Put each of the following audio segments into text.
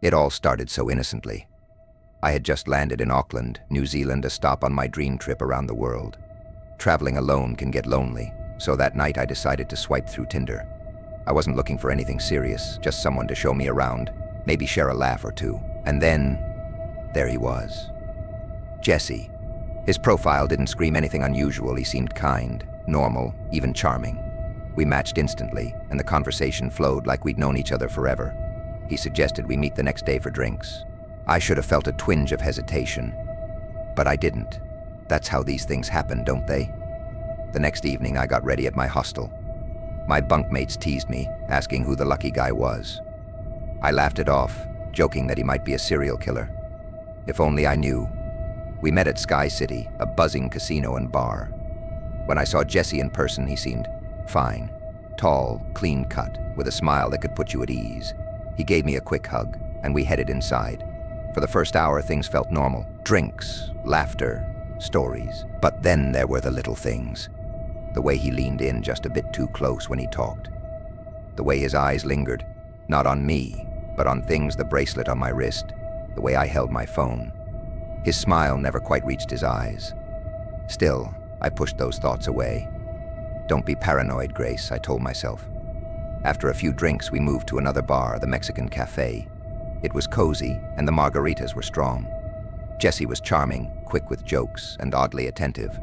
It all started so innocently. I had just landed in Auckland, New Zealand, a stop on my dream trip around the world. Traveling alone can get lonely, so that night I decided to swipe through Tinder. I wasn't looking for anything serious, just someone to show me around, maybe share a laugh or two. And then, there he was. Jesse. His profile didn't scream anything unusual. He seemed kind, normal, even charming. We matched instantly, and the conversation flowed like we'd known each other forever. He suggested we meet the next day for drinks. I should have felt a twinge of hesitation, but I didn't. That's how these things happen, don't they? The next evening, I got ready at my hostel. My bunkmates teased me, asking who the lucky guy was. I laughed it off, joking that he might be a serial killer. If only I knew. We met at Sky City, a buzzing casino and bar. When I saw Jesse in person, he seemed fine. Tall, clean-cut, with a smile that could put you at ease. He gave me a quick hug, and we headed inside. For the first hour, things felt normal. Drinks, laughter, stories. But then there were the little things. The way he leaned in just a bit too close when he talked. The way his eyes lingered, not on me, but on things, the bracelet on my wrist, the way I held my phone. His smile never quite reached his eyes. Still, I pushed those thoughts away. Don't be paranoid, Grace, I told myself. After a few drinks, we moved to another bar, the Mexican Cafe. It was cozy, and the margaritas were strong. Jesse was charming, quick with jokes, and oddly attentive.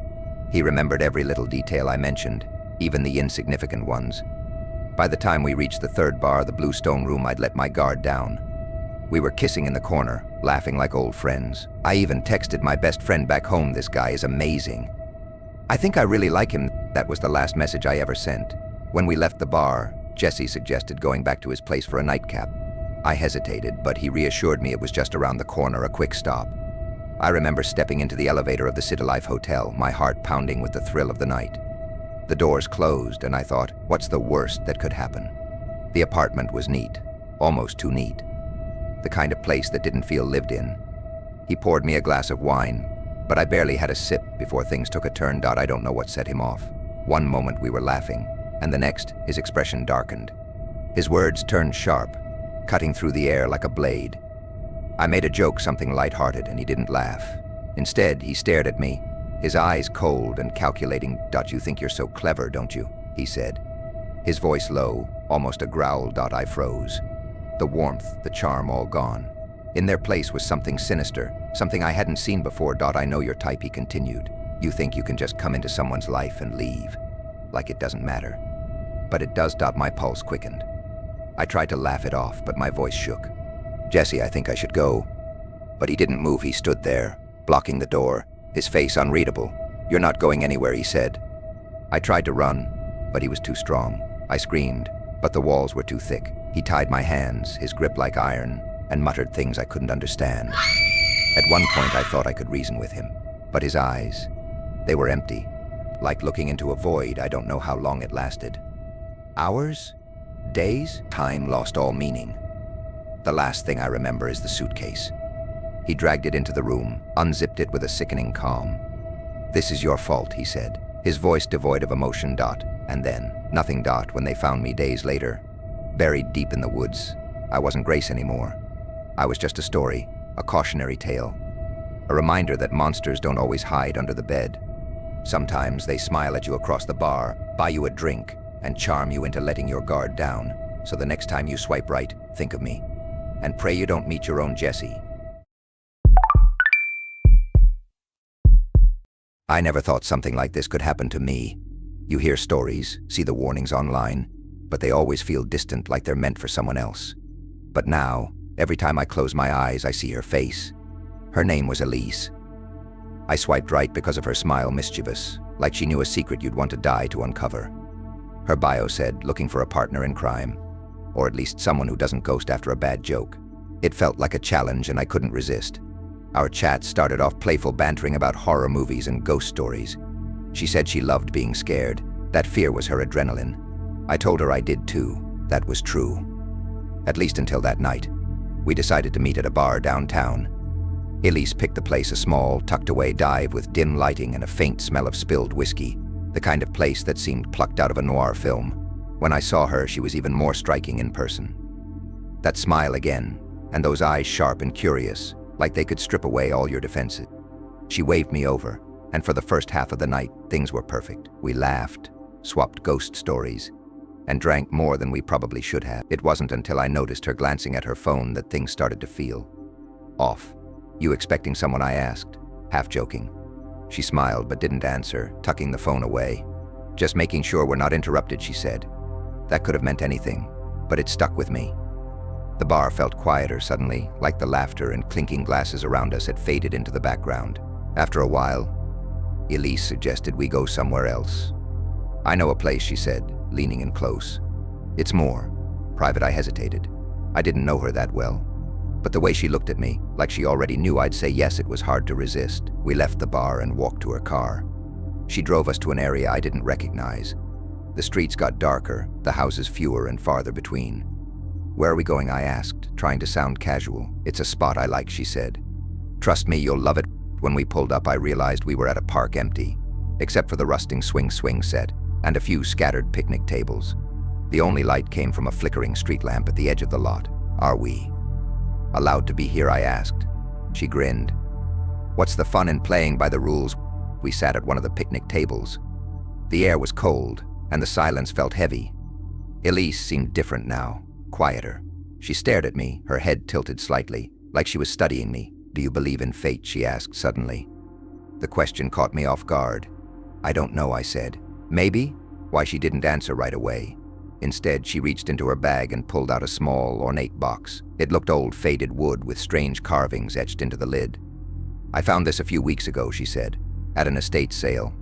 He remembered every little detail I mentioned, even the insignificant ones. By the time we reached the third bar, the Blue Stone Room, I'd let my guard down. We were kissing in the corner, laughing like old friends. I even texted my best friend back home, "This guy is amazing. I think I really like him." That was the last message I ever sent. When we left the bar, Jesse suggested going back to his place for a nightcap. I hesitated, but he reassured me it was just around the corner, a quick stop. I remember stepping into the elevator of the City Life Hotel, my heart pounding with the thrill of the night. The doors closed, and I thought, what's the worst that could happen? The apartment was neat, almost too neat. The kind of place that didn't feel lived in. He poured me a glass of wine, but I barely had a sip before things took a turn. I don't know what set him off. One moment we were laughing, and the next, his expression darkened. His words turned sharp, cutting through the air like a blade. I made a joke, something lighthearted, and he didn't laugh. Instead, he stared at me, his eyes cold and calculating. "You think you're so clever, don't you?" he said. His voice low, almost a growl. I froze. The warmth, the charm, all gone. In their place was something sinister, something I hadn't seen before. "I know your type," he continued. "You think you can just come into someone's life and leave, like it doesn't matter. But it does." My pulse quickened. I tried to laugh it off, but my voice shook. "Jesse, I think I should go." But he didn't move. He stood there, blocking the door, his face unreadable. "You're not going anywhere," he said. I tried to run, but he was too strong. I screamed, but the walls were too thick. He tied my hands, his grip like iron, and muttered things I couldn't understand. At one point, I thought I could reason with him, but his eyes, they were empty, like looking into a void. I don't know how long it lasted. Hours? Days? Time lost all meaning. The last thing I remember is the suitcase. He dragged it into the room, unzipped it with a sickening calm. "This is your fault," he said, his voice devoid of emotion. And then, nothing. When they found me days later, buried deep in the woods, I wasn't Grace anymore. I was just a story, a cautionary tale, a reminder that monsters don't always hide under the bed. Sometimes they smile at you across the bar, buy you a drink, and charm you into letting your guard down. So the next time you swipe right, think of me. And pray you don't meet your own Jesse. I never thought something like this could happen to me. You hear stories, see the warnings online, but they always feel distant, like they're meant for someone else. But now, every time I close my eyes, I see her face. Her name was Elise. I swiped right because of her smile, mischievous, like she knew a secret you'd want to die to uncover. Her bio said, looking for a partner in crime, or at least someone who doesn't ghost after a bad joke. It felt like a challenge, and I couldn't resist. Our chat started off playful, bantering about horror movies and ghost stories. She said she loved being scared. That fear was her adrenaline. I told her I did too. That was true. At least until that night. We decided to meet at a bar downtown. Elise picked the place, a small, tucked-away dive with dim lighting and a faint smell of spilled whiskey, the kind of place that seemed plucked out of a noir film. When I saw her, she was even more striking in person. That smile again, and those eyes sharp and curious, like they could strip away all your defenses. She waved me over, and for the first half of the night, things were perfect. We laughed, swapped ghost stories, and drank more than we probably should have. It wasn't until I noticed her glancing at her phone that things started to feel off. "You expecting someone?" I asked, half joking. She smiled but didn't answer, tucking the phone away. "Just making sure we're not interrupted," she said. That could have meant anything, but it stuck with me. The bar felt quieter suddenly, like the laughter and clinking glasses around us had faded into the background. After a while, Elise suggested we go somewhere else. "I know a place," she said, leaning in close. "It's more private." I hesitated. I didn't know her that well, but the way she looked at me, like she already knew I'd say yes, it was hard to resist. We left the bar and walked to her car. She drove us to an area I didn't recognize. The streets got darker, the houses fewer and farther between. "Where are we going?" I asked, trying to sound casual. "It's a spot I like," she said. "Trust me, you'll love it." When we pulled up, I realized we were at a park empty, except for the rusting swing set and a few scattered picnic tables. The only light came from a flickering street lamp at the edge of the lot. "Are we allowed to be here?" I asked. She grinned. "What's the fun in playing by the rules?" We sat at one of the picnic tables. The air was cold, and the silence felt heavy. Elise seemed different now, quieter. She stared at me, her head tilted slightly, like she was studying me. "Do you believe in fate?" she asked suddenly. The question caught me off guard. "I don't know," I said. "Maybe?" Why, she didn't answer right away. Instead, she reached into her bag and pulled out a small, ornate box. It looked old, faded wood with strange carvings etched into the lid. "I found this a few weeks ago," she said, "at an estate sale.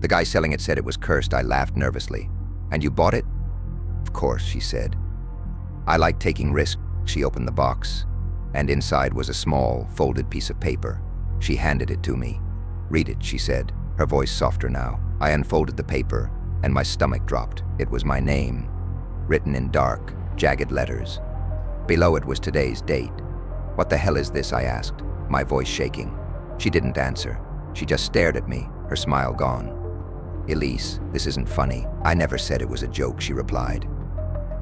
The guy selling it said it was cursed." I laughed nervously. "And you bought it?" "Of course," she said. "I like taking risks." She opened the box, and inside was a small, folded piece of paper. She handed it to me. "Read it," she said, her voice softer now. I unfolded the paper, and my stomach dropped. It was my name, written in dark, jagged letters. Below it was today's date. "What the hell is this?" I asked, my voice shaking. She didn't answer. She just stared at me, her smile gone. "Elise, this isn't funny. I never said it was a joke," she replied.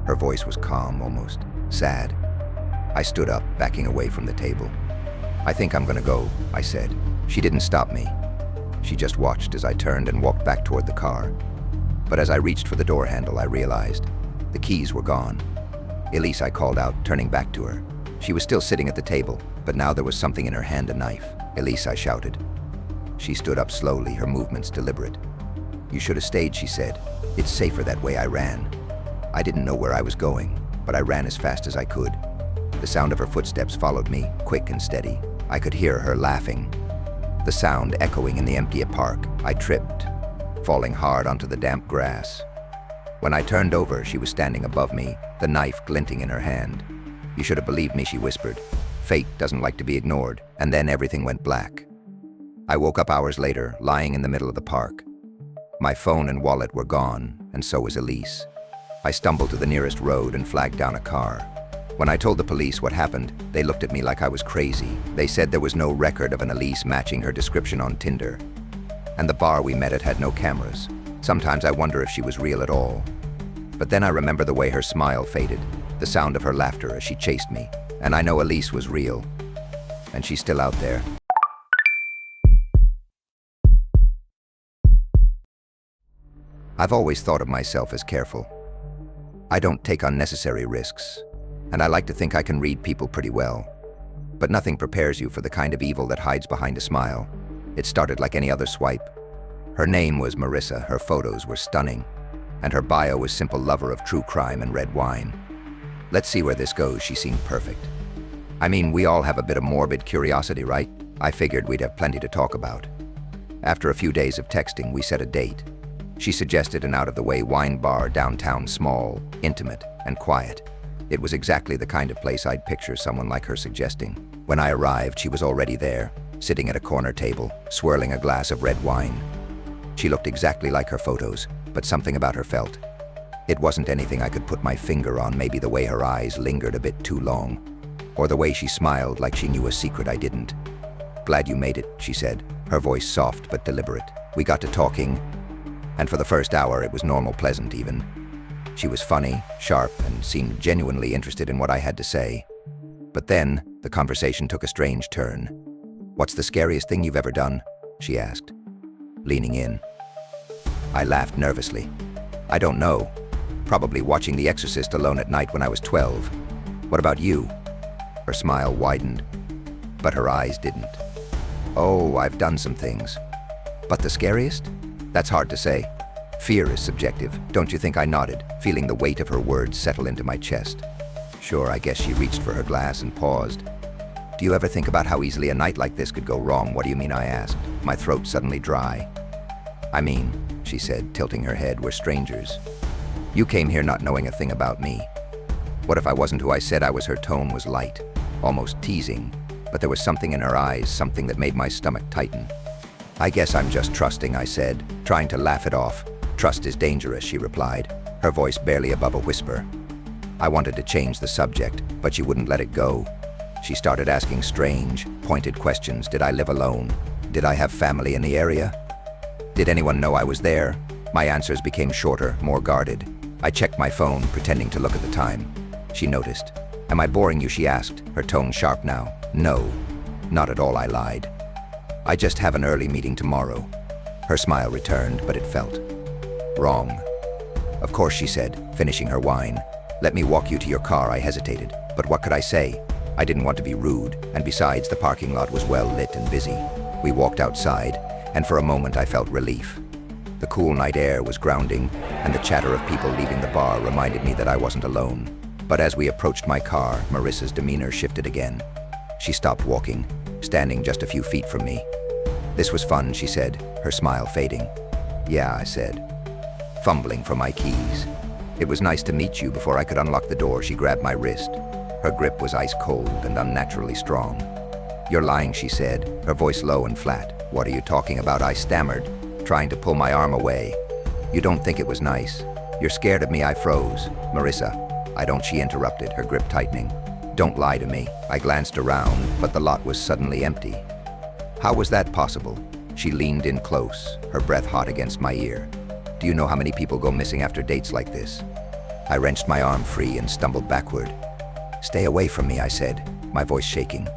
Her voice was calm, almost sad. I stood up, backing away from the table. "I think I'm gonna go," I said. She didn't stop me. She just watched as I turned and walked back toward the car. But as I reached for the door handle, I realized the keys were gone. "Elise," I called out, turning back to her. She was still sitting at the table, but now there was something in her hand, a knife. "Elise," I shouted. She stood up slowly, her movements deliberate. "You should have stayed," she said. "It's safer that way." I ran. I didn't know where I was going, but I ran as fast as I could. The sound of her footsteps followed me, quick and steady. I could hear her laughing, the sound echoing in the empty park. I tripped, falling hard onto the damp grass. When I turned over, she was standing above me, the knife glinting in her hand. "You should have believed me," she whispered. "Fate doesn't like to be ignored." And then everything went black. I woke up hours later, lying in the middle of the park. My phone and wallet were gone, and so was Elise. I stumbled to the nearest road and flagged down a car. When I told the police what happened, they looked at me like I was crazy. They said there was no record of an Elise matching her description on Tinder. And the bar we met at had no cameras. Sometimes I wonder if she was real at all. But then I remember the way her smile faded, the sound of her laughter as she chased me. And I know Elise was real. And she's still out there. I've always thought of myself as careful. I don't take unnecessary risks, and I like to think I can read people pretty well. But nothing prepares you for the kind of evil that hides behind a smile. It started like any other swipe. Her name was Marissa, her photos were stunning, and her bio was simple lover of true crime and red wine. Let's see where this goes. She seemed perfect. I mean, we all have a bit of morbid curiosity, right? I figured we'd have plenty to talk about. After a few days of texting, we set a date. She suggested an out-of-the-way wine bar downtown, small, intimate, and quiet. It was exactly the kind of place I'd picture someone like her suggesting. When I arrived, she was already there, sitting at a corner table, swirling a glass of red wine. She looked exactly like her photos, but something about her felt. It wasn't anything I could put my finger on, maybe the way her eyes lingered a bit too long, or the way she smiled like she knew a secret I didn't. "Glad you made it," she said, her voice soft but deliberate. We got to talking, and for the first hour it was normal, pleasant even. She was funny, sharp, and seemed genuinely interested in what I had to say. But then, the conversation took a strange turn. "What's the scariest thing you've ever done?" she asked, leaning in. I laughed nervously. "I don't know. Probably watching The Exorcist alone at night when I was 12. What about you?" Her smile widened, but her eyes didn't. "Oh, I've done some things. But the scariest? That's hard to say. Fear is subjective, don't you think?" I nodded, feeling the weight of her words settle into my chest. Sure, I guess she reached for her glass and paused. "Do you ever think about how easily a night like this could go wrong?" "What do you mean?" I asked, my throat suddenly dry. "I mean," she said, tilting her head, "we're strangers. You came here not knowing a thing about me. What if I wasn't who I said I was?" Her tone was light, almost teasing, but there was something in her eyes, something that made my stomach tighten. "I guess I'm just trusting," I said, trying to laugh it off. "Trust is dangerous," she replied, her voice barely above a whisper. I wanted to change the subject, but she wouldn't let it go. She started asking strange, pointed questions. Did I live alone? Did I have family in the area? Did anyone know I was there? My answers became shorter, more guarded. I checked my phone, pretending to look at the time. She noticed. "Am I boring you?" she asked, her tone sharp now. "No, not at all," I lied. "I just have an early meeting tomorrow." Her smile returned, but it felt wrong. "Of course," she said, finishing her wine. "Let me walk you to your car." I hesitated, but what could I say? I didn't want to be rude, and besides, the parking lot was well lit and busy. We walked outside, and for a moment I felt relief. The cool night air was grounding, and the chatter of people leaving the bar reminded me that I wasn't alone. But as we approached my car, Marissa's demeanor shifted again. She stopped walking, standing just a few feet from me. "This was fun," she said, her smile fading. "Yeah," I said, fumbling for my keys. "It was nice to meet you." Before I could unlock the door, she grabbed my wrist. Her grip was ice cold and unnaturally strong. "You're lying," she said, her voice low and flat. "What are you talking about?" I stammered, trying to pull my arm away. "You don't think it was nice? You're scared of me?" I froze. "Marissa, I don't," she interrupted, her grip tightening. "Don't lie to me." I glanced around, but the lot was suddenly empty. "How was that possible?" She leaned in close, her breath hot against my ear. "Do you know how many people go missing after dates like this?" I wrenched my arm free and stumbled backward. "Stay away from me," I said, my voice shaking.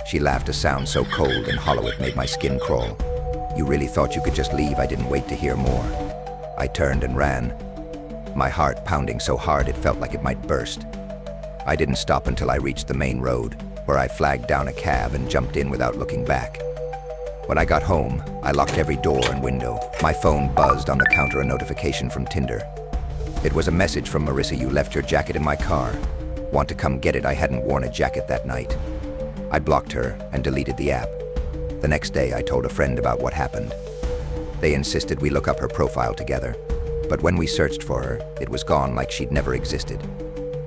She laughed, a sound so cold and hollow it made my skin crawl. "You really thought you could just leave?" I didn't wait to hear more. I turned and ran, my heart pounding so hard it felt like it might burst. I didn't stop until I reached the main road, where I flagged down a cab and jumped in without looking back. When I got home, I locked every door and window. My phone buzzed on the counter, a notification from Tinder. It was a message from Marissa. "You left your jacket in my car. Want to come get it?" I hadn't worn a jacket that night. I blocked her and deleted the app. The next day, I told a friend about what happened. They insisted we look up her profile together. But when we searched for her, it was gone, like she'd never existed.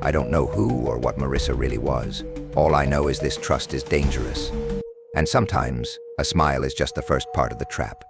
I don't know who or what Marissa really was. All I know is this trust is dangerous. And sometimes, a smile is just the first part of the trap.